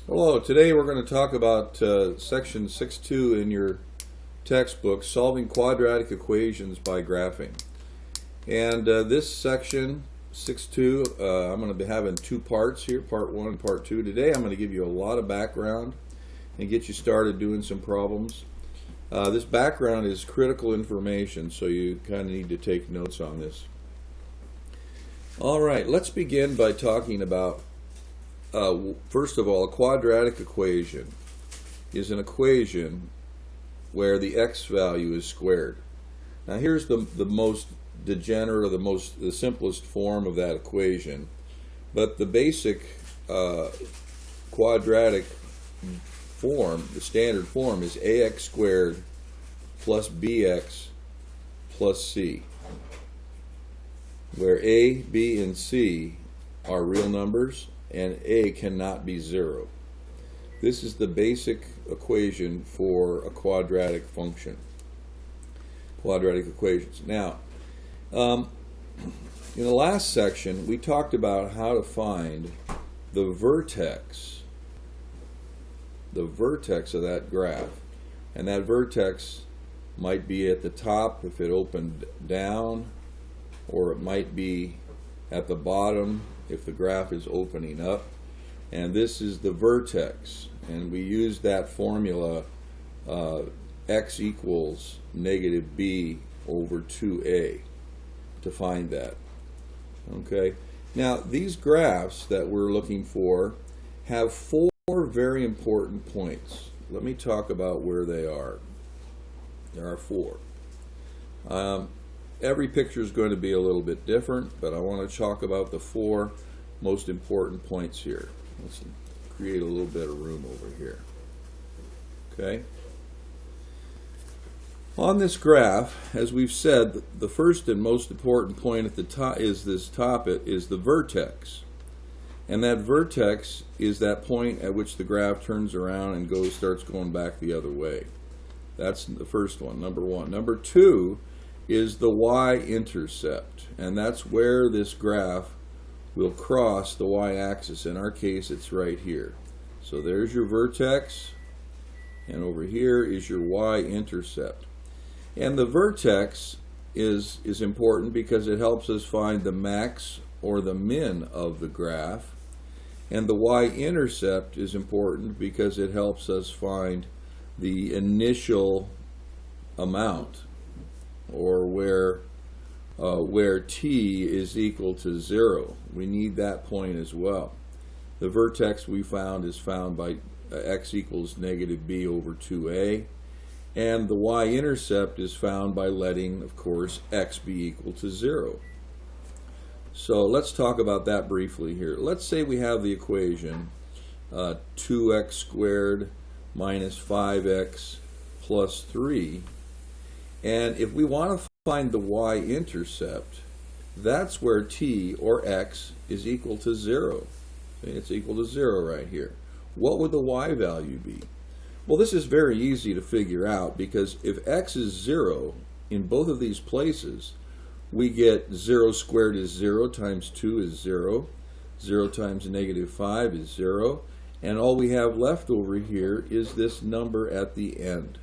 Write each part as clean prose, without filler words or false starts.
Hello, today we're going to talk about section 6.2 in your textbook, solving quadratic equations by graphing. And this section 6.2, I'm going to be having two parts here, part 1 and part 2. Today I'm going to give you a lot of background and get you started doing some problems. This background is critical information, so you kind of need to take notes on this. Alright, let's begin by talking about first of all, a quadratic equation is an equation where the x value is squared. Now here's the most degenerate, or the simplest form of that equation. But the basic quadratic form, the standard form, is ax squared plus bx plus c, where a, b, and c are real numbers and a cannot be 0. This is the basic equation for a quadratic function, quadratic equations. Now, in the last section, we talked about how to find the vertex of that graph. And that vertex might be at the top if it opened down, or it might be at the bottom if the graph is opening up. And this is the vertex, and we use that formula x equals negative b over 2a to find that. Okay, now these graphs that we're looking for have 4 very important points. Let me talk about where they are. There are 4. Every picture is going to be a little bit different, but I want to talk about the 4 most important points here. Let's create a little bit of room over here. Okay. On this graph, as we've said, the first and most important point at the top is the vertex. And that vertex is that point at which the graph turns around and starts going back the other way. That's the first one, number 1. Number 2 is the y-intercept, and that's where this graph will cross the y-axis. In our case, it's right here. So there's your vertex, and over here is your y-intercept. And the vertex is important because it helps us find the max or the min of the graph, and the y-intercept is important because it helps us find the initial amount, or where t is equal to 0. We need that point as well. The vertex we found is found by x equals negative b over 2a, and the y-intercept is found by letting, of course, x be equal to 0. So let's talk about that briefly here. Let's say we have the equation 2x squared minus 5x plus 3. And if we want to find the y-intercept, that's where t, or x, is equal to 0. It's equal to 0 right here. What would the y value be? Well, this is very easy to figure out, because if x is 0 in both of these places, we get 0 squared is 0 times 2 is 0. 0 times negative 5 is 0. And all we have left over here is this number at the end.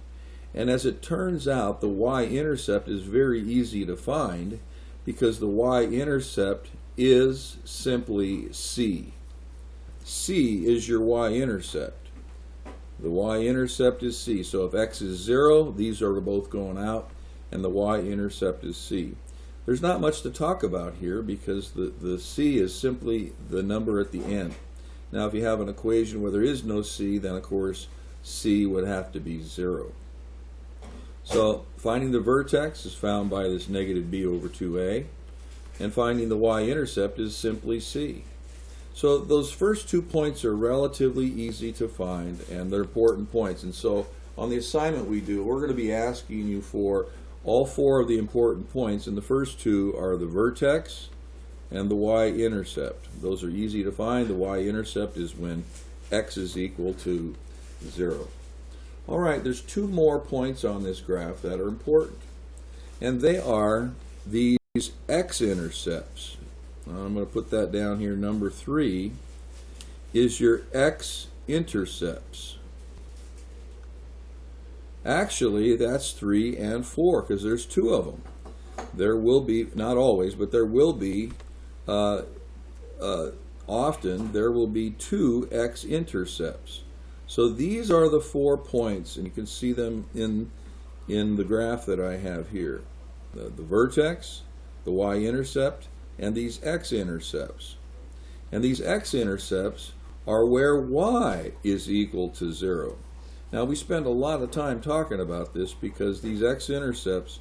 And as it turns out, the y-intercept is very easy to find, because the y-intercept is simply c. c is your y-intercept. The y-intercept is c. So if x is 0, these are both going out, and the y-intercept is c. There's not much to talk about here, because the c is simply the number at the end. Now if you have an equation where there is no c, then of course c would have to be 0. So finding the vertex is found by this negative b over 2a, and finding the y-intercept is simply c. So those first 2 points are relatively easy to find, and they're important points. And so on the assignment we do, we're going to be asking you for all 4 of the important points, and the first 2 are the vertex and the y-intercept. Those are easy to find. The y-intercept is when x is equal to 0. Alright, there's 2 more points on this graph that are important, and they are these x-intercepts. I'm going to put that down here. Number 3 is your x intercepts. Actually, that's 3 and 4 because there's 2 of them. There will be, not always, but there will be, often, there will be 2 x-intercepts. So these are the 4 points, and you can see them in the graph that I have here. The vertex, the y-intercept, and these x-intercepts. And these x-intercepts are where y is equal to 0. Now we spend a lot of time talking about this because these x-intercepts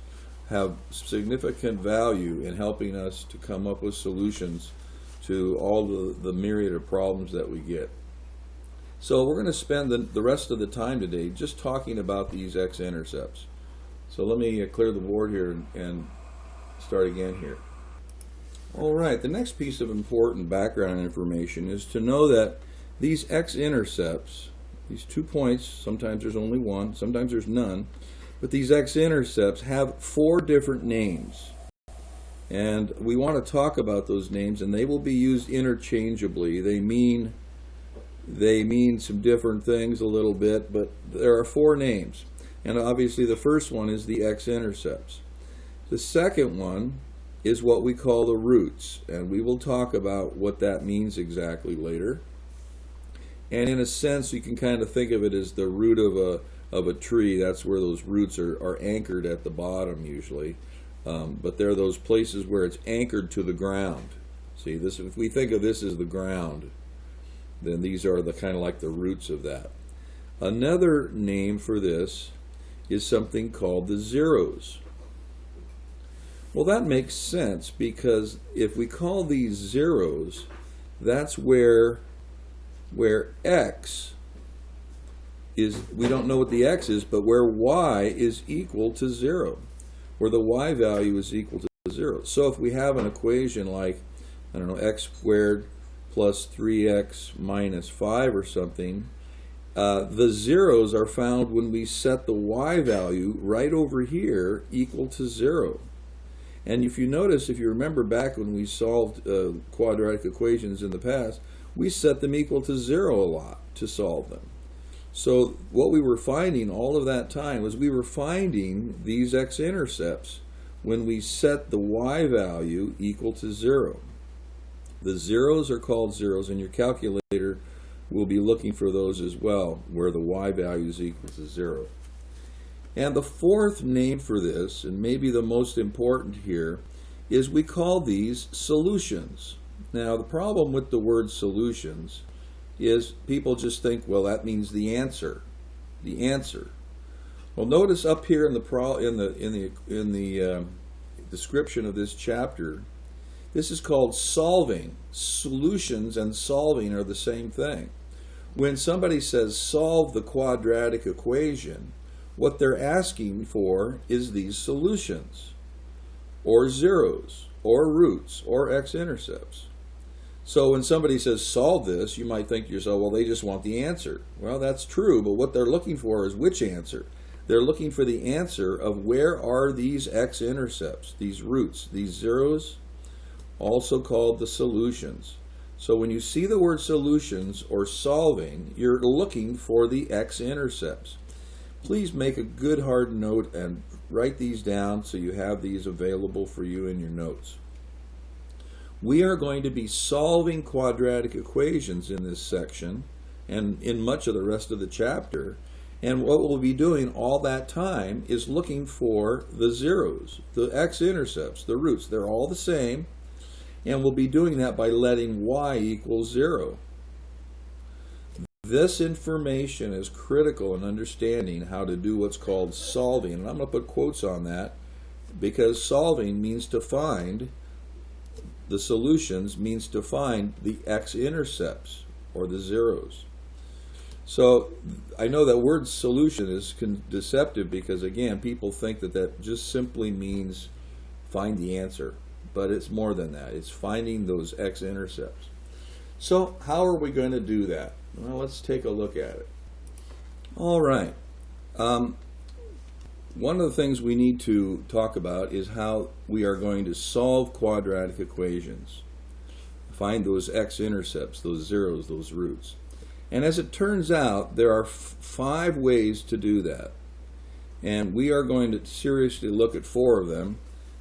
have significant value in helping us to come up with solutions to all the myriad of problems that we get. So we're going to spend the rest of the time today just talking about these x-intercepts. So let me clear the board here and start again here. All right, the next piece of important background information is to know that these x-intercepts, these 2 points, sometimes there's only one, sometimes there's none, but these x-intercepts have 4 different names. And we want to talk about those names, and they will be used interchangeably. They mean some different things a little bit, but there are 4 names. And obviously the first one is the x-intercepts. The second one is what we call the roots, and we will talk about what that means exactly later. And in a sense, you can kind of think of it as the root of a tree. That's where those roots are anchored at the bottom usually. But they're those places where it's anchored to the ground. See, this, if we think of this as the ground, then these are the kind of like the roots of that. Another name for this is something called the zeros. Well, that makes sense because if we call these zeros, that's where x is, we don't know what the x is, but where y is equal to 0, where the y value is equal to 0. So if we have an equation like, I don't know, x squared plus 3x minus 5 or something, the zeros are found when we set the y value right over here equal to 0. And if you notice, if you remember back when we solved quadratic equations in the past, we set them equal to 0 a lot to solve them. So what we were finding all of that time was we were finding these x-intercepts when we set the y value equal to 0. The zeros are called zeros, and your calculator will be looking for those as well, where the y value is equal to 0. And the fourth name for this, and maybe the most important here, is we call these solutions. Now, the problem with the word solutions is people just think, well, that means the answer. The answer. Well, notice up here in the description of this chapter, this is called solving. Solutions and solving are the same thing. When somebody says solve the quadratic equation, what they're asking for is these solutions, or zeros, or roots, or x-intercepts. So when somebody says solve this, you might think to yourself, well, they just want the answer. Well, that's true, but what they're looking for is which answer? They're looking for the answer of where are these x-intercepts, these roots, these zeros, also called the solutions. So when you see the word solutions or solving, you're looking for the x-intercepts. Please make a good hard note and write these down so you have these available for you in your notes. We are going to be solving quadratic equations in this section and in much of the rest of the chapter. And what we'll be doing all that time is looking for the zeros, the x-intercepts, the roots. They're all the same. And we'll be doing that by letting y equal 0. This information is critical in understanding how to do what's called solving. And I'm going to put quotes on that because solving means to find, the solutions means to find the x-intercepts or the zeros. So I know that word solution is deceptive because, again, people think that that just simply means find the answer. But it's more than that. It's finding those x-intercepts. So how are we going to do that? Well, let's take a look at it. All right. One of the things we need to talk about is how we are going to solve quadratic equations. Find those x-intercepts, those zeros, those roots. And as it turns out, there are 5 ways to do that. And we are going to seriously look at 4 of them.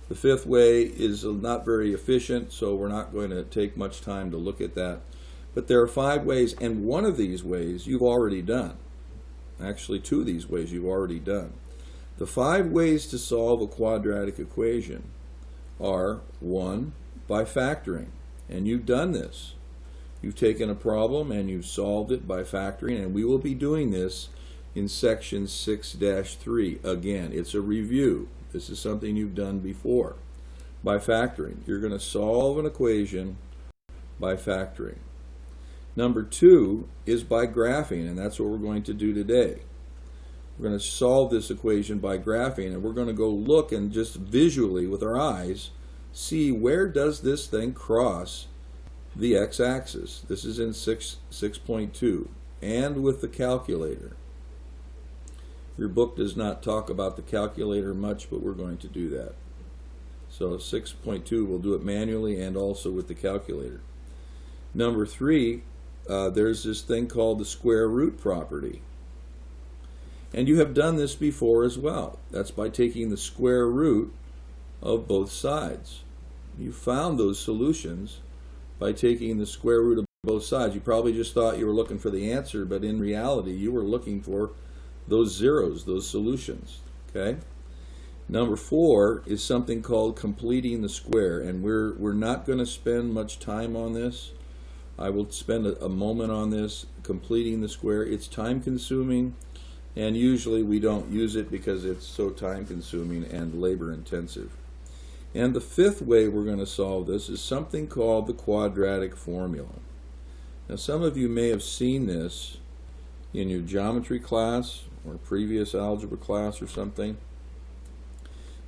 The 5th way is not very efficient, so we're not going to take much time to look at that. But there are 5 ways, and one of these ways you've already done. Actually, 2 of these ways you've already done. The 5 ways to solve a quadratic equation are: 1, by factoring. And you've done this. You've taken a problem and you've solved it by factoring, and we will be doing this in section 6-3. Again, it's a review. This is something you've done before. By factoring. You're going to solve an equation by factoring. Number 2 is by graphing, and that's what we're going to do today. We're going to solve this equation by graphing, and we're going to go look and just visually with our eyes see where does this thing cross the x-axis. This is in 6.2, and with the calculator. Your book does not talk about the calculator much, but we're going to do that. So 6.2, we'll do it manually and also with the calculator. Number 3, there's this thing called the square root property. And you have done this before as well. That's by taking the square root of both sides. You found those solutions by taking the square root of both sides. You probably just thought you were looking for the answer, but in reality you were looking for those zeros, those solutions. Okay? Number 4 is something called completing the square, and we're not going to spend much time on this. I will spend a moment on this, completing the square. It's time consuming, and usually we don't use it because it's so time consuming and labor intensive. And the 5th way we're going to solve this is something called the quadratic formula. Now, some of you may have seen this in your geometry class or previous algebra class or something.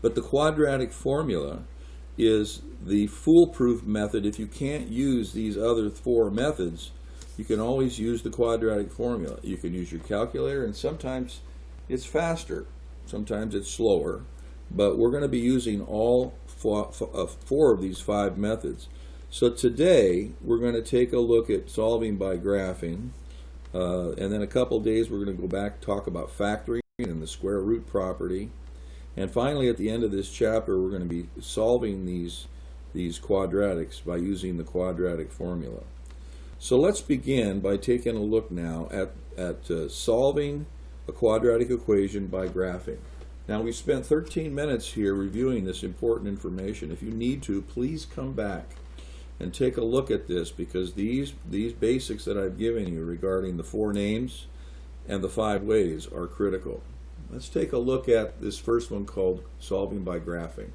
But the quadratic formula is the foolproof method. If you can't use these other 4 methods, you can always use the quadratic formula. You can use your calculator, and sometimes it's faster, sometimes it's slower. But we're going to be using all 4 of these 5 methods. So today we're going to take a look at solving by graphing, and then a couple days we're going to go back and talk about factoring and the square root property. And finally, at the end of this chapter, we're going to be solving these quadratics by using the quadratic formula. So let's begin by taking a look now at solving a quadratic equation by graphing. Now, we spent 13 minutes here reviewing this important information. If you need to, please come back and take a look at this, because these basics that I've given you regarding the 4 names and the 5 ways are critical. Let's take a look at this first one called solving by graphing.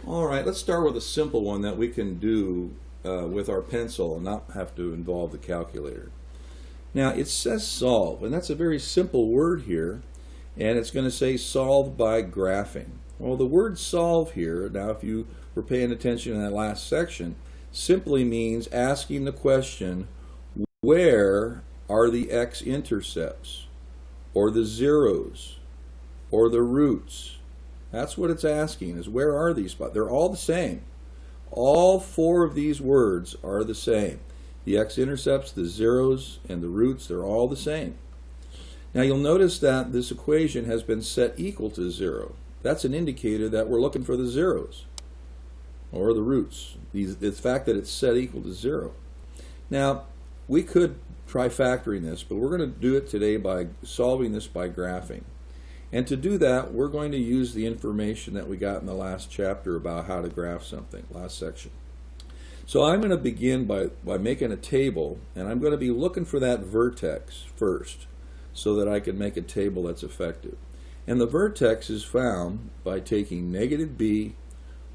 All right, let's start with a simple one that we can do with our pencil and not have to involve the calculator. Now, it says solve, and that's a very simple word here, and it's going to say solve by graphing. Well, the word solve here, now if you were paying attention in that last section, simply means asking the question, where are the x-intercepts, or the zeros, or the roots? That's what it's asking, is where are these spots? They're all the same. All 4 of these words are the same. The x-intercepts, the zeros, and the roots, they're all the same. Now you'll notice that this equation has been set equal to 0. That's an indicator that we're looking for the zeros, or the roots. The fact that it's set equal to 0. Now, we could try factoring this, but we're going to do it today by solving this by graphing. And to do that, we're going to use the information that we got in the last chapter about how to graph something, last section. So I'm going to begin by making a table, and I'm going to be looking for that vertex first so that I can make a table that's effective. And the vertex is found by taking negative b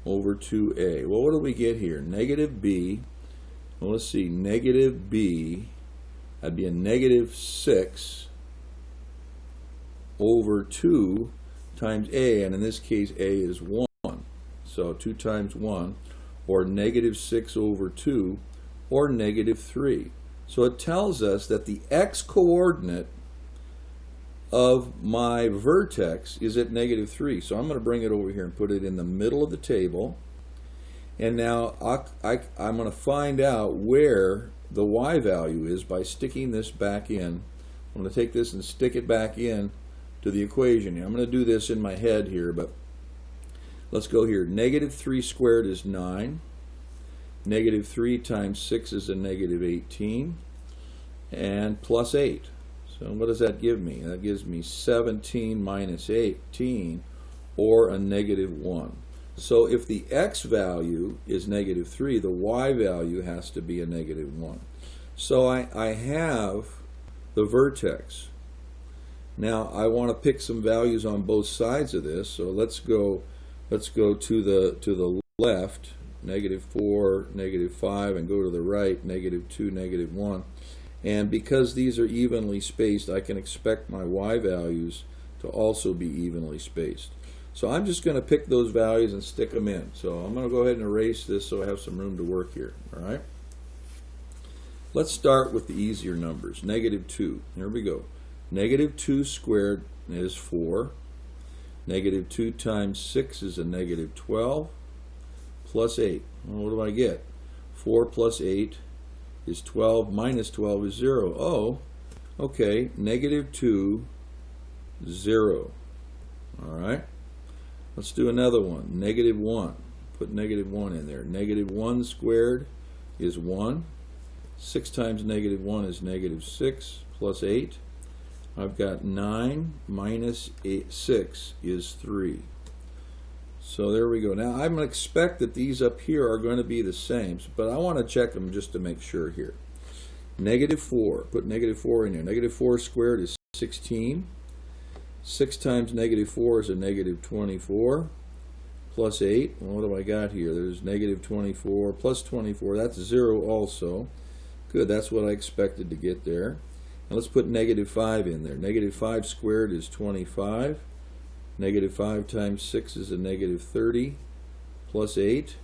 over 2a. Well, what do we get here? Negative b, well, let's see, negative b, that'd be a negative 6 over 2 times a, and in this case a is 1. So 2 times 1, or negative 6 over 2, or negative 3. So it tells us that the x-coordinate of my vertex is at negative 3. So I'm going to bring it over here and put it in the middle of the table. And now I'm going to find out where the y value is by sticking this back in. I'm going to take this and stick it back in to the equation here. I'm going to do this in my head here, but let's go here. Negative 3 squared is 9. Negative 3 times 6 is a negative 18. And plus 8. So what does that give me? That gives me 17 minus 18, or a negative 1. So if the x value is negative 3, the y value has to be a negative 1. So I have the vertex. Now I want to pick some values on both sides of this. So let's go to the left, negative 4, negative 5, and go to the right, negative 2, negative 1. And because these are evenly spaced, I can expect my y values to also be evenly spaced. So I'm just going to pick those values and stick them in. So I'm going to go ahead and erase this so I have some room to work here. All right. Let's start with the easier numbers. Negative 2. Here we go. Negative 2 squared is 4. Negative 2 times 6 is a negative 12. Plus 8. Well, what do I get? 4 plus 8 is 12. Minus 12 is 0. Oh, okay. Negative 2, 0. All right. Let's do another one. Negative 1. Put negative 1 in there. Negative 1 squared is 1. 6 times negative 1 is negative 6 plus 8. I've got 9 minus 6 is 3. So there we go. Now I'm going to expect that these up here are going to be the same, but I want to check them just to make sure here. Negative 4. Put negative 4 in here. Negative 4 squared is 16. 6 times negative 4 is a negative 24. Plus 8. Well, what do I got here? There's negative 24 plus 24. That's 0 also. Good. That's what I expected to get there. Now let's put negative 5 in there. Negative 5 squared is 25. Negative 5 times 6 is a negative 30. Plus 8.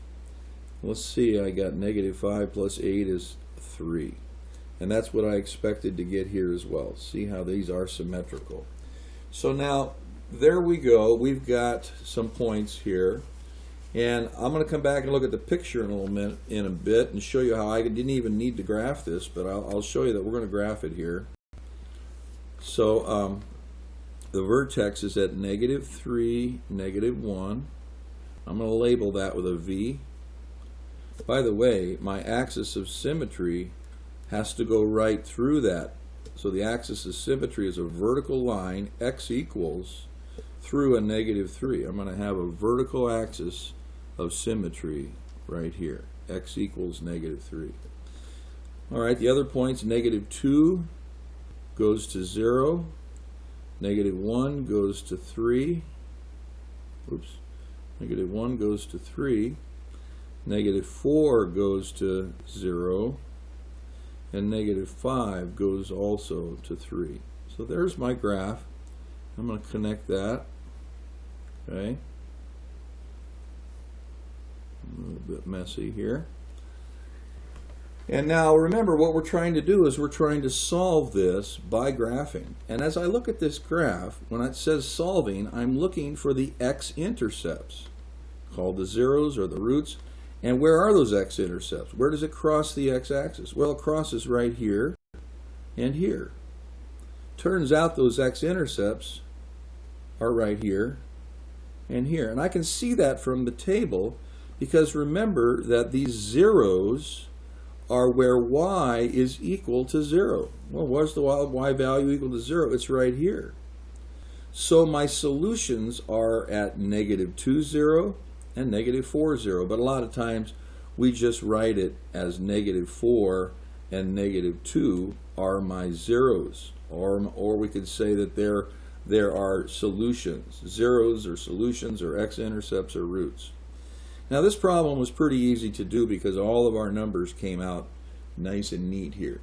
Let's see, I got negative 5 plus 8 is 3. And that's what I expected to get here as well. See how these are symmetrical. So now, there we go. We've got some points here. And I'm going to come back and look at the picture in a bit and show you how I didn't even need to graph this, but I'll show you that we're going to graph it here. So the vertex is at negative 3, negative 1. I'm going to label that with a V. By the way, my axis of symmetry has to go right through that. So the axis of symmetry is a vertical line, x equals, through a negative 3. I'm going to have a vertical axis of symmetry right here. X equals negative 3. All right, the other points, negative 2 goes to 0. Negative 1 goes to 3. Oops. Negative 1 goes to 3. Negative 4 goes to 0. And negative 5 goes also to 3. So there's my graph. I'm going to connect that. Okay. A little bit messy here. And now remember, what we're trying to do is we're trying to solve this by graphing. And as I look at this graph, when it says solving, I'm looking for the x-intercepts, called the zeros or the roots. And where are those x-intercepts? Where does it cross the x-axis? Well, it crosses right here and here. Turns out those x-intercepts are right here and here. And I can see that from the table because remember that these zeros are where y is equal to 0. Well, what's the y value equal to 0? It's right here. So my solutions are at negative 2, 0 and negative 4, 0. But a lot of times we just write it as negative 4 and negative 2 are my zeros. Or we could say that there are solutions. Zeros or solutions or x-intercepts or roots. Now this problem was pretty easy to do because all of our numbers came out nice and neat here.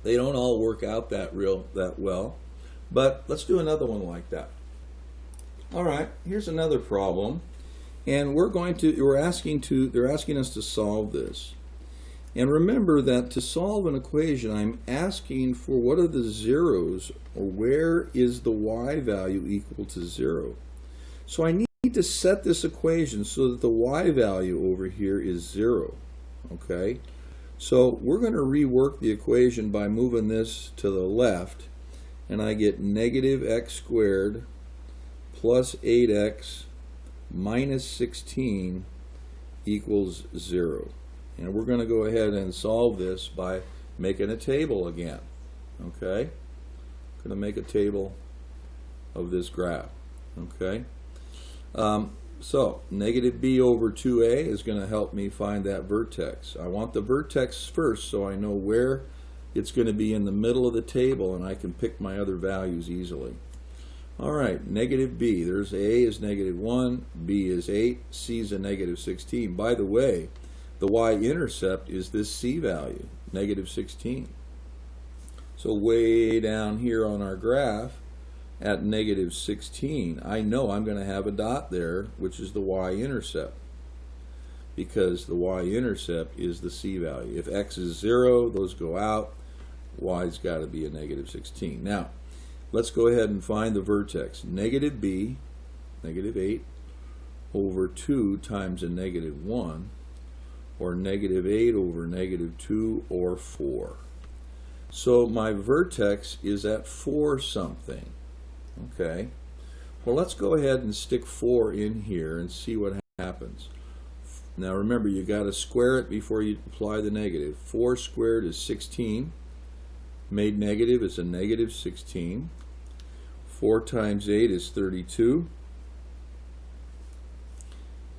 They don't all work out that well, but let's do another one like that. All right, here's another problem, and they're asking us to solve this. And remember that to solve an equation, I'm asking for what are the zeros, or where is the y value equal to 0. So I need to set this equation so that the y value over here is 0. Okay? So we're going to rework the equation by moving this to the left, and I get negative x squared plus 8x minus 16 equals 0. And we're going to go ahead and solve this by making a table again. Okay? I'm going to make a table of this graph. Okay? So negative b over 2a is going to help me find that vertex. I want the vertex first so I know where it's going to be in the middle of the table, and I can pick my other values easily. Alright, negative b. There's a is negative 1, b is 8, c is a negative 16. By the way, the y-intercept is this c value, negative 16. So way down here on our graph, at negative 16, I know I'm going to have a dot there, which is the y-intercept, because the y-intercept is the c value. If x is 0, those go out. Y's got to be a negative 16. Now, let's go ahead and find the vertex. Negative b, negative 8, over 2 times a negative 1, or negative 8 over negative 2, or 4. So my vertex is at 4 something. Okay, well, let's go ahead and stick 4 in here and see what happens. Now remember, you got to square it before you apply the negative. 4 squared is 16. Made negative is a negative 16. 4 times 8 is 32.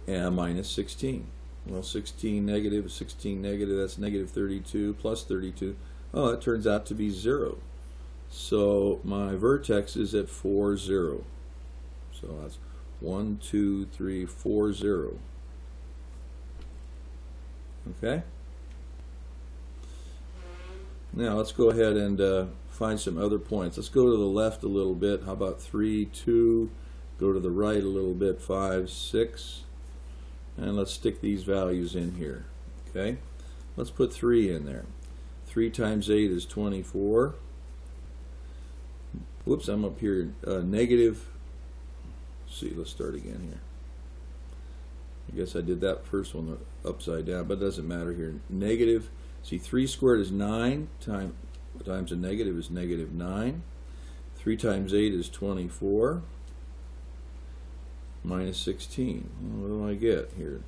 And minus 16. Well, 16 negative, 16 negative, that's negative 32 plus 32. Oh, it turns out to be 0. So my vertex is at 4, 0. So that's 1, 2, 3, 4, 0. Okay? Now let's go ahead and find some other points. Let's go to the left a little bit. How about 3, 2? Go to the right a little bit, 5, 6. And let's stick these values in here. Okay? Let's put 3 in there. 3 times 8 is 24. Whoops, I'm up here. Negative. Let's see, let's start again here. I guess I did that first one upside down, but it doesn't matter here. Negative. See, 3 squared is 9 times a negative is negative 9. 3 times 8 is 24. Minus 16. What do I get here?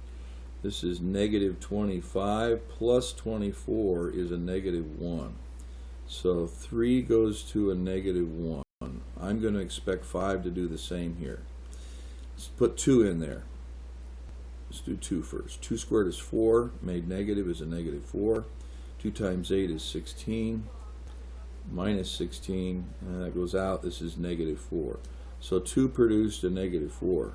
This is negative 25 plus 24 is a negative 1. So 3 goes to a negative 1. I'm going to expect 5 to do the same here. Let's put 2 in there. Let's do 2 first. 2 squared is 4. Made negative is a negative 4. 2 times 8 is 16. Minus 16. And that goes out. This is negative 4. So 2 produced a negative 4.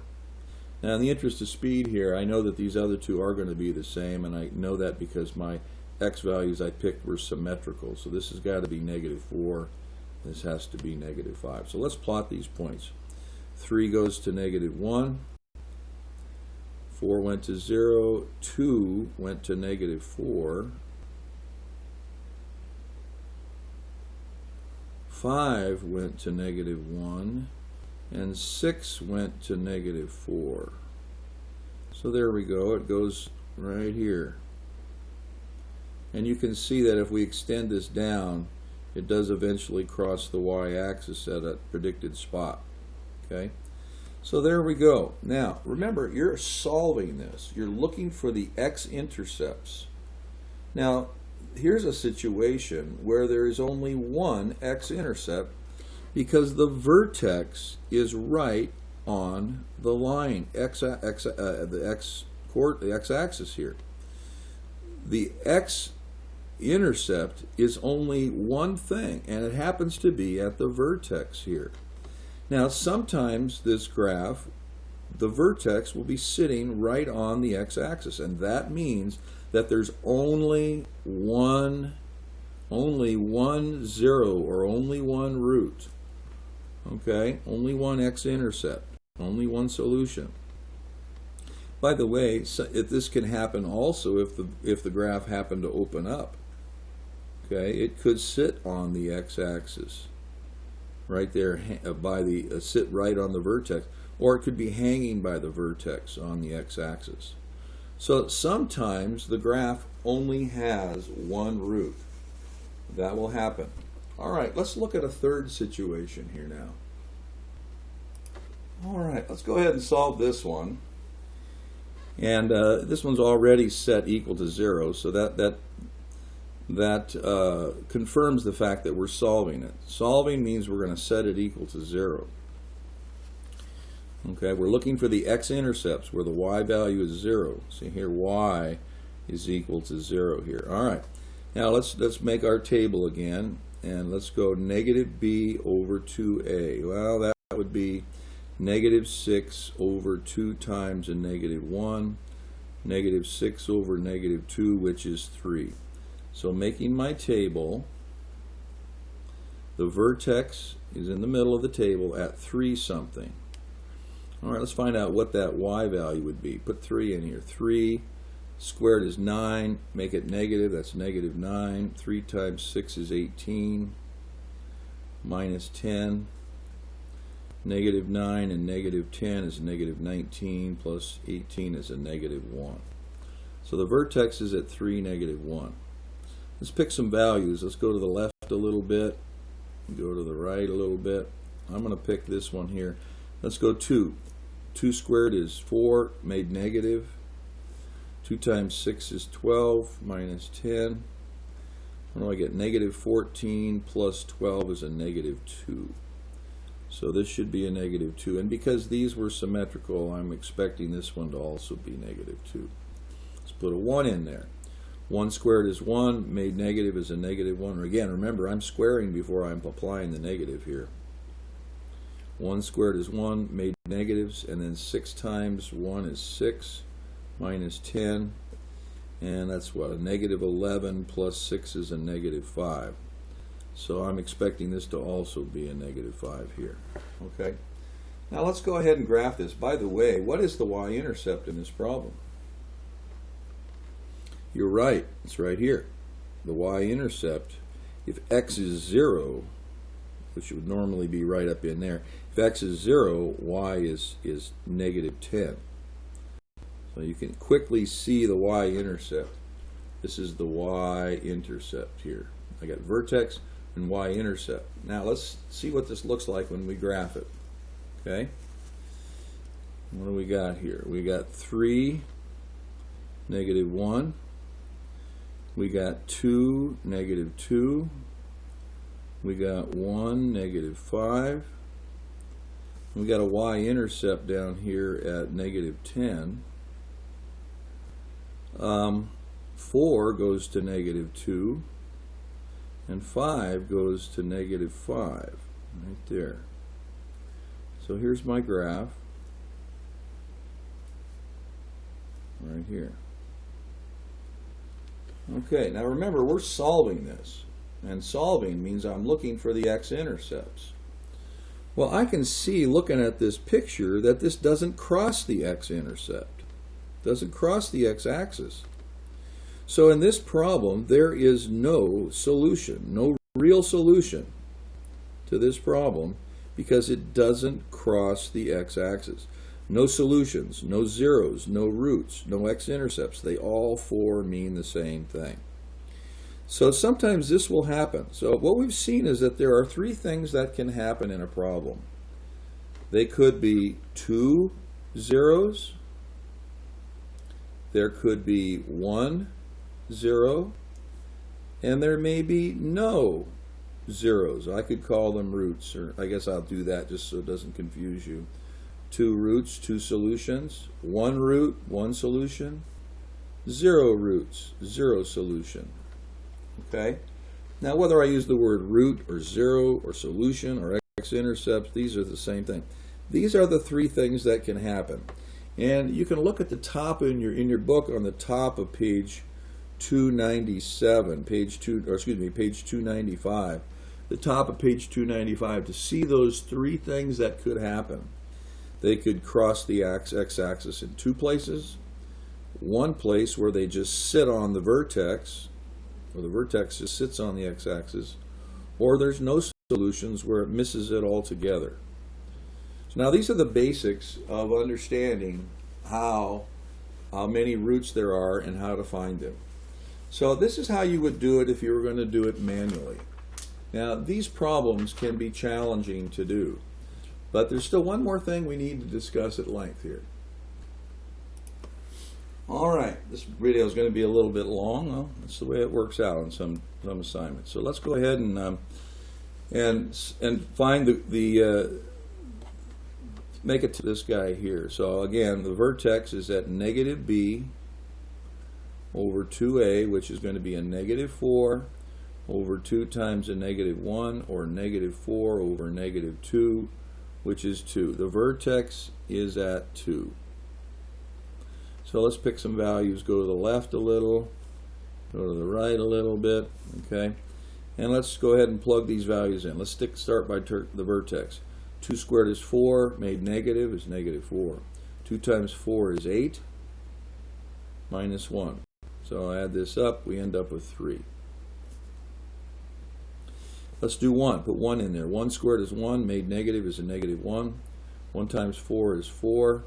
Now, in the interest of speed here, I know that these other two are going to be the same, and I know that because my x values I picked were symmetrical. So this has got to be negative 4. This has to be negative 5. So let's plot these points. 3 goes to negative 1. 4 went to 0. 2 went to negative 4. 5 went to negative 1. And 6 went to negative 4. So there we go. It goes right here. And you can see that if we extend this down, it does eventually cross the y-axis at a predicted spot. Okay? So there we go. Now, remember, you're solving this. You're looking for the x-intercepts. Now, here's a situation where there is only one x-intercept because the vertex is right on the line, the x-axis here. The x-intercept is only one thing, and it happens to be at the vertex here. Now, sometimes this graph, the vertex will be sitting right on the x-axis, and that means that there's only one zero or only one root. Okay, only one x-intercept, only one solution. By the way, this can happen also if the graph happened to open up. Okay, it could sit on the x-axis, right there by the sit right on the vertex, or it could be hanging by the vertex on the x-axis. So sometimes the graph only has one root. That will happen. All right, let's look at a third situation here now. All right, let's go ahead and solve this one. And this one's already set equal to 0, so that confirms the fact that we're solving it. Solving means we're going to set it equal to 0. Okay, we're looking for the x-intercepts where the y value is 0. See here, y is equal to 0 here. All right, now let's make our table again, and let's go negative b over 2a. Well, that would be negative 6 over 2 times a negative 1, negative 6 over negative 2, which is 3. So making my table, the vertex is in the middle of the table at 3 something. All right, let's find out what that y value would be. Put 3 in here. 3 squared is 9. Make it negative. That's negative 9. 3 times 6 is 18. Minus 10. Negative 9 and negative 10 is negative 19. Plus 18 is a negative 1. So the vertex is at 3, negative 1. Let's pick some values. Let's go to the left a little bit. Go to the right a little bit. I'm going to pick this one here. Let's go 2. 2 squared is 4, made negative. 2 times 6 is 12, minus 10. What do I get? Negative 14 plus 12 is a negative 2. So this should be a negative 2. And because these were symmetrical, I'm expecting this one to also be negative 2. Let's put a 1 in there. 1 squared is 1, made negative is a negative 1. Again, remember, I'm squaring before I'm applying the negative here. 1 squared is 1, made negatives, and then 6 times 1 is 6, minus 10, and that's what, a negative 11 plus 6 is a negative 5. So I'm expecting this to also be a negative 5 here. Okay. Now let's go ahead and graph this. By the way, what is the y-intercept in this problem? You're right, it's right here. The y-intercept, if x is 0, which would normally be right up in there. If x is 0, y is negative 10. So you can quickly see the y-intercept. This is the y-intercept here. I got vertex and y-intercept. Now let's see what this looks like when we graph it. Okay? What do we got here? We got 3, negative 1. We got 2, negative 2. We got 1, negative 5. We got a y-intercept down here at negative 10. 4 goes to negative 2. And 5 goes to negative 5. Right there. So here's my graph. Right here. Okay, now remember, we're solving this. And solving means I'm looking for the x-intercepts. Well, I can see, looking at this picture, that this doesn't cross the x-intercept. Doesn't cross the x-axis. So in this problem, there is no solution, no real solution to this problem, because it doesn't cross the x-axis. No solutions, no zeros, no roots, no x-intercepts. They all four mean the same thing. So sometimes this will happen. So what we've seen is that there are 3 things that can happen in a problem. They could be 2 zeros. There could be 1 0. And there may be no zeros. I could call them roots, or I guess I'll do that just so it doesn't confuse you. 2 roots, 2 solutions. 1 root, 1 solution. 0 roots, 0 solution. Okay? Now whether I use the word root or 0 or solution or x-intercepts, these are the same thing. These are the 3 things that can happen. And you can look at the top in your book, on the top of page 297, page 295, the top of page 295, to see those 3 things that could happen. They could cross the x-axis in 2 places. 1 place where they just sit on the vertex, or the vertex just sits on the x-axis, or there's no solutions where it misses it altogether. So now these are the basics of understanding how how many roots there are, and how to find them. So this is how you would do it if you were going to do it manually. Now, these problems can be challenging to do, but there's still one more thing we need to discuss at length here. All right, this video is going to be a little bit long. Well, that's the way it works out on some assignments. So let's go ahead and find make it to this guy here. So again, the vertex is at negative b over 2a, which is going to be a negative 4 over 2 times a negative 1, or negative 4 over negative 2, which is 2. The vertex is at 2. So let's pick some values. Go to the left a little, go to the right a little bit, okay? And let's go ahead and plug these values in. Let's start by the vertex. 2 squared is 4, made negative is negative 4. 2 times 4 is 8, minus 1. So I add this up, we end up with 3. Let's do 1. Put 1 in there. 1 squared is 1, made negative is a negative 1. 1 times 4 is 4.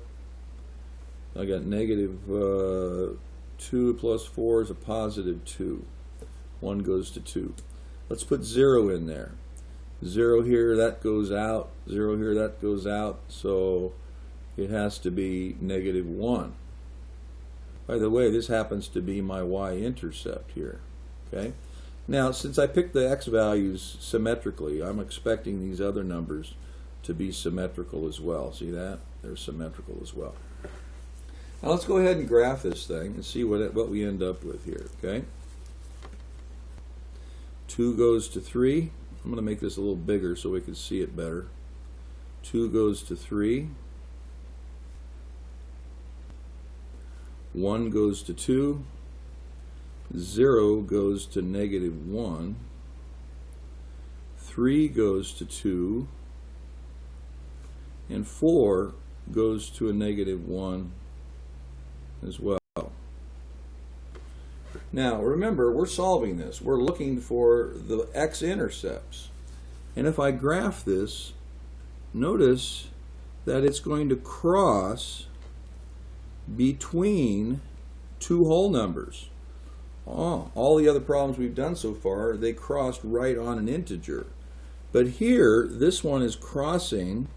I got negative 2 plus 4 is a positive 2. 1 goes to 2. Let's put 0 in there. 0 here, that goes out. 0 here, that goes out. So it has to be negative 1. By the way, this happens to be my y-intercept here. Okay. Now, since I picked the x values symmetrically, I'm expecting these other numbers to be symmetrical as well. See that? They're symmetrical as well. Now let's go ahead and graph this thing and see what we end up with here. Okay. 2 goes to 3. I'm going to make this a little bigger so we can see it better. 2 goes to 3. 1 goes to 2. 0 goes to negative 1. 3 goes to 2. And 4 goes to a negative 1 as well. Now remember, we're solving this. We're looking for the x-intercepts. And if I graph this, notice that it's going to cross between two whole numbers. All the other problems we've done so far, they crossed right on an integer. But here, this one is crossing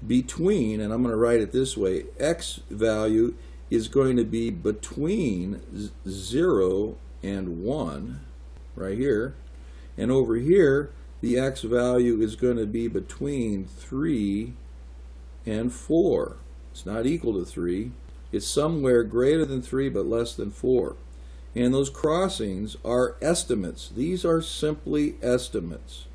between, and I'm going to write it this way, x value is going to be between 0 and 1, right here. And over here, the x value is going to be between 3 and 4. It's not equal to 3. It's somewhere greater than 3 but less than 4. And those crossings are estimates. These are simply estimates.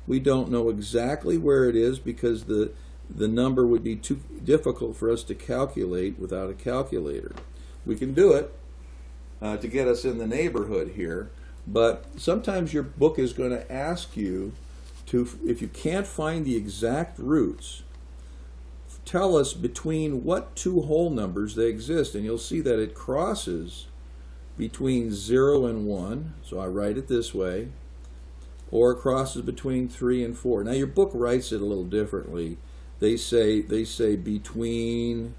We don't know exactly where it is because the number would be too difficult for us to calculate without a calculator. We can do it to get us in the neighborhood here, but sometimes your book is going to ask you to, if you can't find the exact roots, tell us between what two whole numbers they exist, and you'll see that it crosses between 0 and 1, so I write it this way, or it crosses between 3 and 4. Now your book writes it a little differently. They say between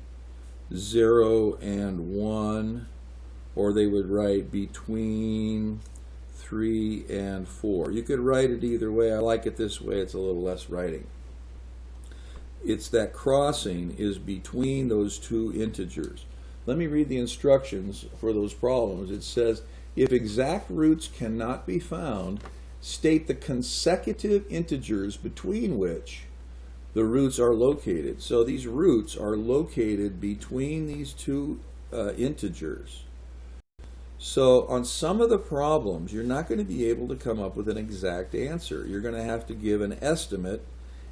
0 and 1, or they would write between 3 and 4. You could write it either way. I like it this way. It's a little less writing. It's that crossing is between those two integers. Let me read the instructions for those problems. It says, if exact roots cannot be found, state the consecutive integers between which the roots are located. So these roots are located between these two integers. So on some of the problems, you're not going to be able to come up with an exact answer. You're going to have to give an estimate,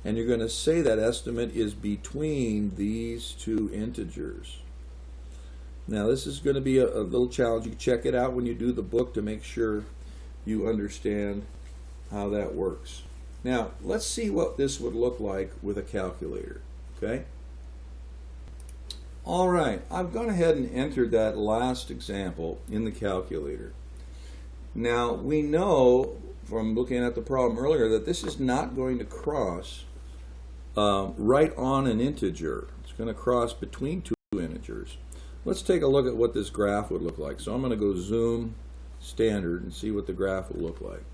and you're going to say that estimate is between these two integers. Now this is going to be a little challenge. You can check it out when you do the book to make sure you understand how that works. Now let's see what this would look like with a calculator. Okay? All right, I've gone ahead and entered that last example in the calculator. Now we know from looking at the problem earlier that this is not going to cross right on an integer. It's going to cross between two integers. Let's take a look at what this graph would look like. So I'm going to go zoom standard and see what the graph will look like.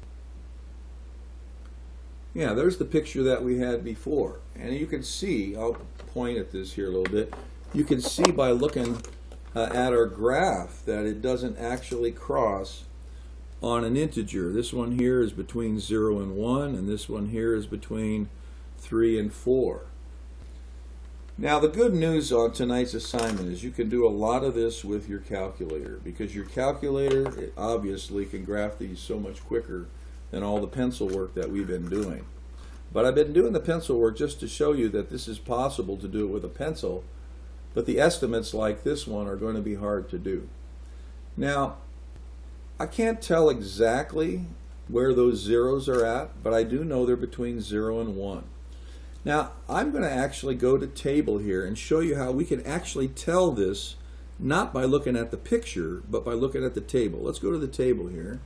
Yeah, there's the picture that we had before. And you can see, I'll point at this here a little bit, you can see by looking at our graph that it doesn't actually cross on an integer. This one here is between 0 and 1, and this one here is between 3 and 4. Now the good news on tonight's assignment is you can do a lot of this with your calculator, because your calculator, it obviously can graph these so much quicker than all the pencil work that we've been doing. But I've been doing the pencil work just to show you that this is possible to do it with a pencil, but the estimates like this one are going to be hard to do. Now, I can't tell exactly where those zeros are at, but I do know they're between 0 and 1. Now, I'm going to actually go to table here and show you how we can actually tell this, not by looking at the picture, but by looking at the table. Let's go to the table here.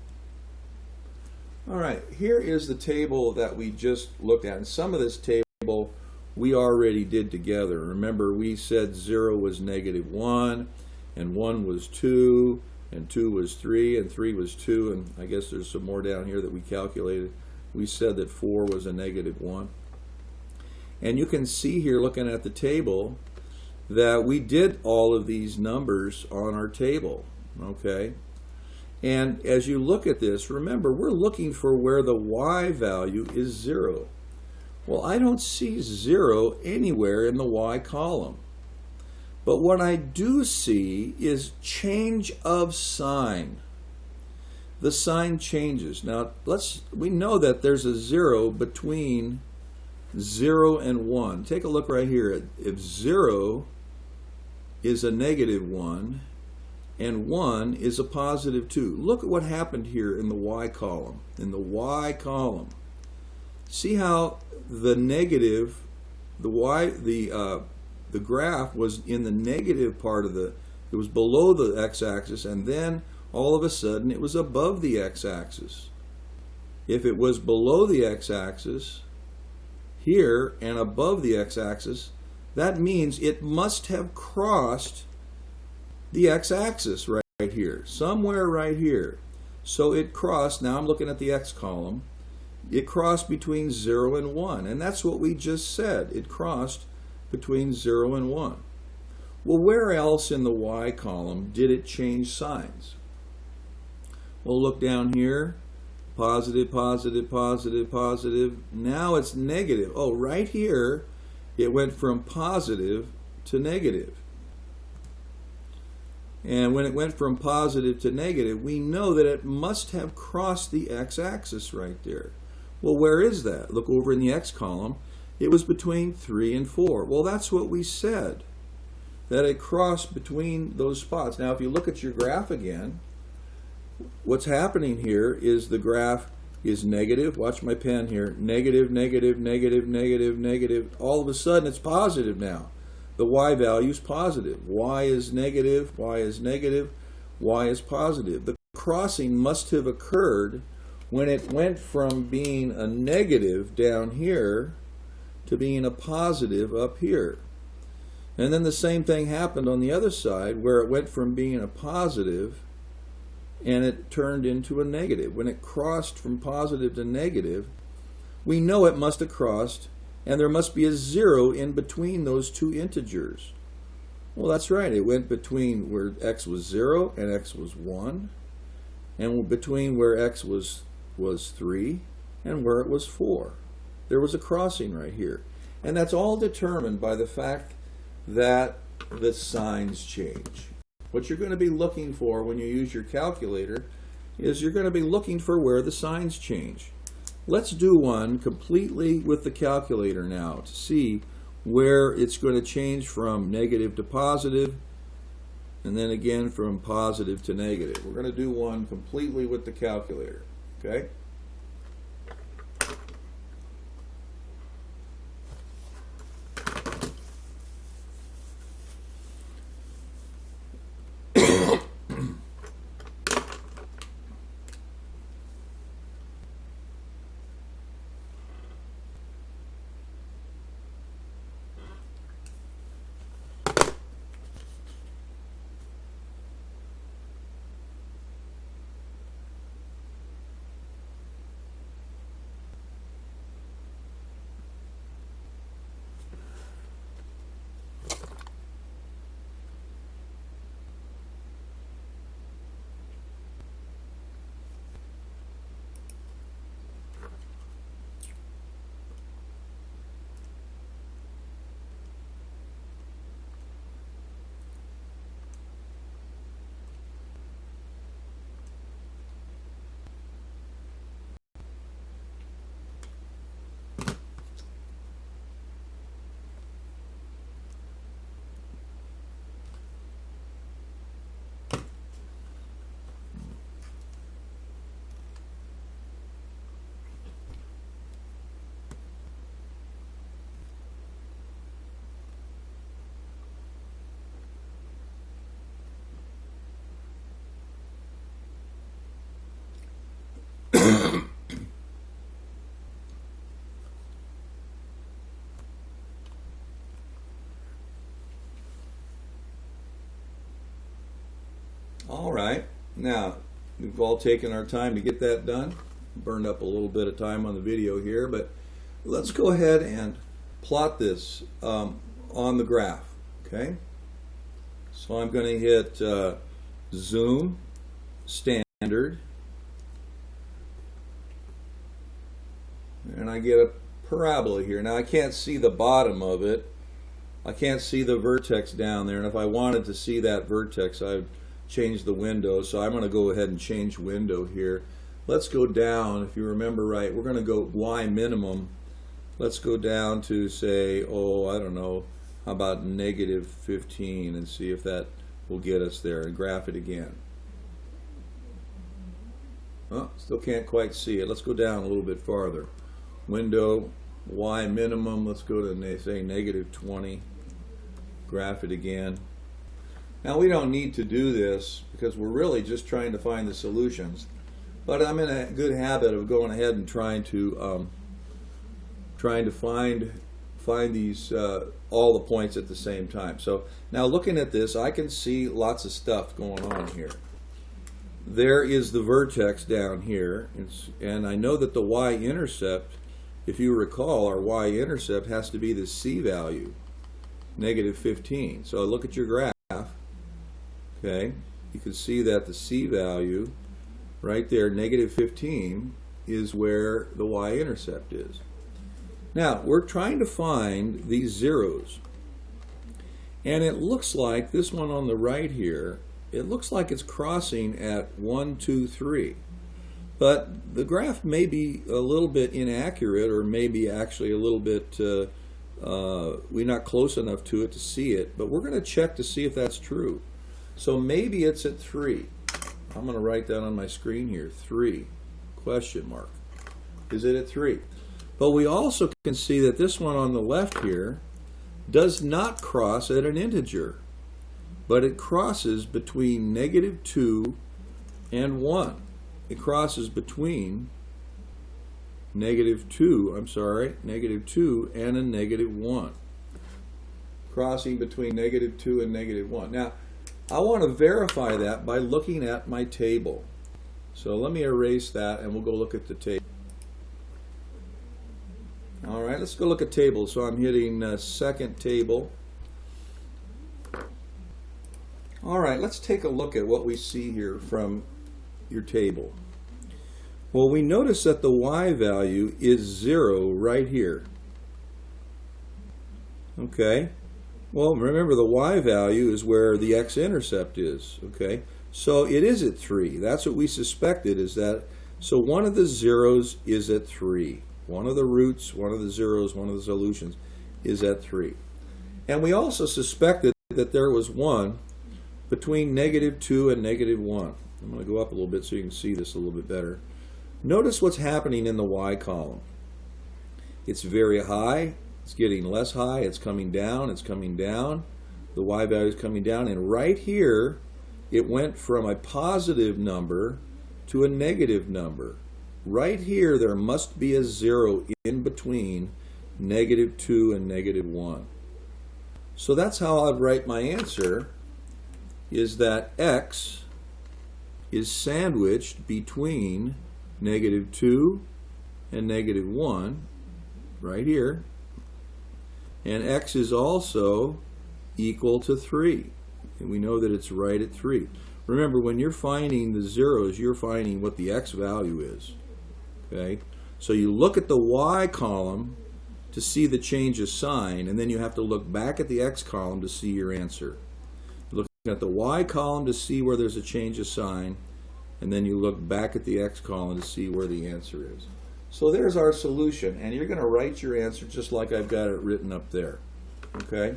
All right, here is the table that we just looked at. And some of this table we already did together. Remember, we said 0 was -1, and 1 was 2, and 2 was 3, and 3 was 2, and I guess there's some more down here that we calculated. We said that 4 was a -1. And you can see here, looking at the table, that we did all of these numbers on our table, okay? And as you look at this, remember, we're looking for where the y value is 0. Well, I don't see 0 anywhere in the y column. But what I do see is change of sign. The sign changes. Now, we know that there's a 0 between 0 and 1. Take a look right here. If 0 is a -1 and 1 is a +2, look at what happened here in the y column. In the y column, see how the negative, the graph was in the negative part of it was below the x-axis, and then all of a sudden it was above the x-axis. If it was below the x-axis here and above the x-axis, that means it must have crossed the x-axis right here, somewhere right here. So it crossed, now I'm looking at the x column, it crossed between 0 and 1, and that's what we just said. It crossed between 0 and 1. Well, where else in the y column did it change signs? Well, look down here. Positive, positive, positive, positive. Now it's negative. Oh, right here, it went from positive to negative. And when it went from positive to negative, we know that it must have crossed the x-axis right there. Well, where is that? Look over in the x column. It was between 3 and 4. Well, that's what we said, that it crossed between those spots. Now, if you look at your graph again, what's happening here is the graph is negative. Watch my pen here. Negative, negative, negative, negative, negative. All of a sudden, it's positive now. The y value is positive. Y is negative, y is negative, y is positive. The crossing must have occurred when it went from being a negative down here to being a positive up here. And then the same thing happened on the other side, where it went from being a positive and it turned into a negative. When it crossed from positive to negative, we know it must have crossed, and there must be a 0 in between those two integers. Well, that's right. It went between where x was 0 and x was 1, and between where x was 3 and where it was 4. There was a crossing right here. And that's all determined by the fact that the signs change. What you're going to be looking for when you use your calculator is you're going to be looking for where the signs change. Let's do one completely with the calculator now to see where it's going to change from negative to positive, and then again from positive to negative. We're going to do one completely with the calculator, okay? All right, now we've all taken our time to get that done. Burned up a little bit of time on the video here, but let's go ahead and plot this on the graph. Okay, so I'm going to hit zoom, standard, and I get a parabola here. Now I can't see the bottom of it. I can't see the vertex down there, and if I wanted to see that vertex, I'd change the window. So I'm going to go ahead and change window here. Let's go down. If you remember right, we're going to go y minimum. Let's go down to, say, oh, I don't know, how about negative 15, and see if that will get us there, and graph it again. Oh, still can't quite see it. Let's go down a little bit farther. Window, y minimum, let's go to, say, negative 20. Graph it again. Now we don't need to do this because we're really just trying to find the solutions. But I'm in a good habit of going ahead and trying to find these all the points at the same time. So now looking at this, I can see lots of stuff going on here. There is the vertex down here, and I know that the y-intercept, if you recall, our y-intercept has to be the c value, negative 15. So look at your graph. Okay, you can see that the c value right there, negative 15, is where the y-intercept is. Now, we're trying to find these zeros. And it looks like this one on the right here, it looks like it's crossing at 1, 2, 3. But the graph may be a little bit inaccurate, or maybe actually a little bit, we're not close enough to it to see it. But we're going to check to see if that's true. So maybe it's at 3. I'm going to write that on my screen here, 3, question mark. Is it at 3? But we also can see that this one on the left here does not cross at an integer, but it crosses between negative 2 and 1. It crosses between negative 2 and a negative 1. Crossing between negative 2 and negative 1. Now, I want to verify that by looking at my table. So let me erase that and we'll go look at the table. All right, let's go look at tables. So I'm hitting second table. All right, let's take a look at what we see here from your table. Well, we notice that the y value is 0 right here. Okay. Well, remember the y value is where the x-intercept is, okay? So it is at 3. That's what we suspected, is that, so one of the zeros is at 3. One of the roots, one of the zeros, one of the solutions is at 3. And we also suspected that there was one between negative 2 and negative 1. I'm going to go up a little bit so you can see this a little bit better. Notice what's happening in the y column. It's very high. It's getting less high, it's coming down, the y value is coming down, and right here it went from a positive number to a negative number. Right here there must be a 0 in between negative 2 and negative 1. So that's how I'd write my answer, is that x is sandwiched between negative 2 and negative 1, right here. And x is also equal to 3. And we know that it's right at 3. Remember, when you're finding the zeros, you're finding what the x value is. Okay? So you look at the y column to see the change of sign, and then you have to look back at the x column to see your answer. Look at the y column to see where there's a change of sign, and then you look back at the x column to see where the answer is. So there's our solution, and you're going to write your answer just like I've got it written up there. Okay?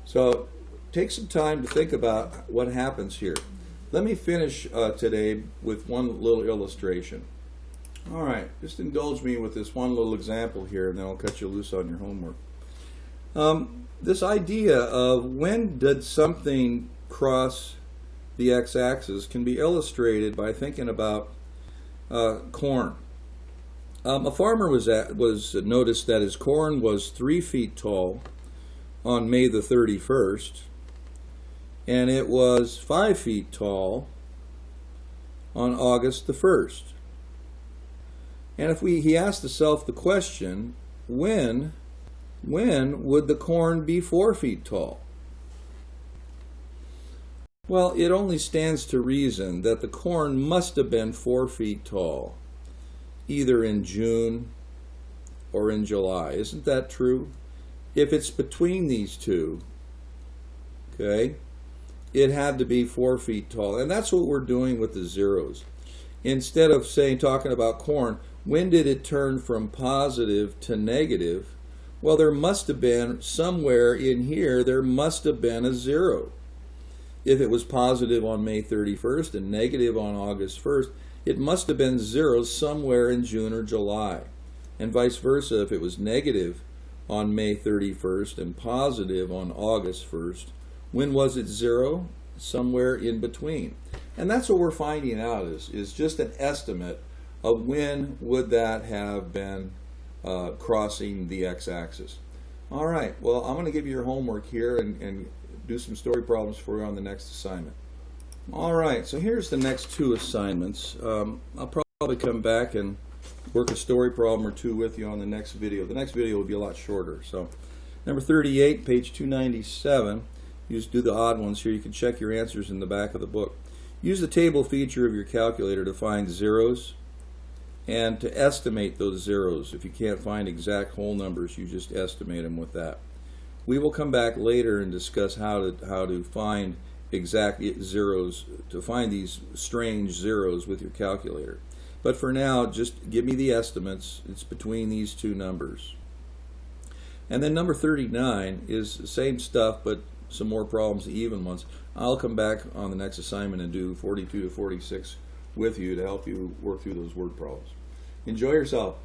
So take some time to think about what happens here. Let me finish today with one little illustration. All right, just indulge me with this one little example here, and then I'll cut you loose on your homework. This idea of when did something cross the x-axis can be illustrated by thinking about corn. A farmer was noticed that his corn was 3 feet tall on May the 31st, and it was 5 feet tall on August the 1st. And if he asked himself the question, when would the corn be 4 feet tall? Well, it only stands to reason that the corn must have been 4 feet tall, either in June or in July. Isn't that true? If it's between these two, okay, it had to be 4 feet tall. And that's what we're doing with the zeros. Instead of talking about corn, when did it turn from positive to negative? Well, there must have been somewhere in here, there must have been a zero. If it was positive on May 31st and negative on August 1st, it must have been zeros somewhere in June or July. And vice versa, if it was negative on May 31st and positive on August 1st, when was it zero? Somewhere in between. And that's what we're finding out is just an estimate of when would that have been crossing the x-axis. All right, well, I'm going to give you your homework here and do some story problems for you on the next assignment. All right, so here's the next 2 assignments. I'll probably come back and work a story problem or 2 with you on the next video. The next video will be a lot shorter. So, number 38, page 297. You just do the odd ones here. You can check your answers in the back of the book. Use the table feature of your calculator to find zeros and to estimate those zeros. If you can't find exact whole numbers, you just estimate them with that. We will come back later and discuss how to find exact zeros, to find these strange zeros with your calculator. But for now, just give me the estimates. It's between these 2 numbers. And then number 39 is the same stuff, but some more problems, the even ones. I'll come back on the next assignment and do 42 to 46 with you to help you work through those word problems. Enjoy yourself.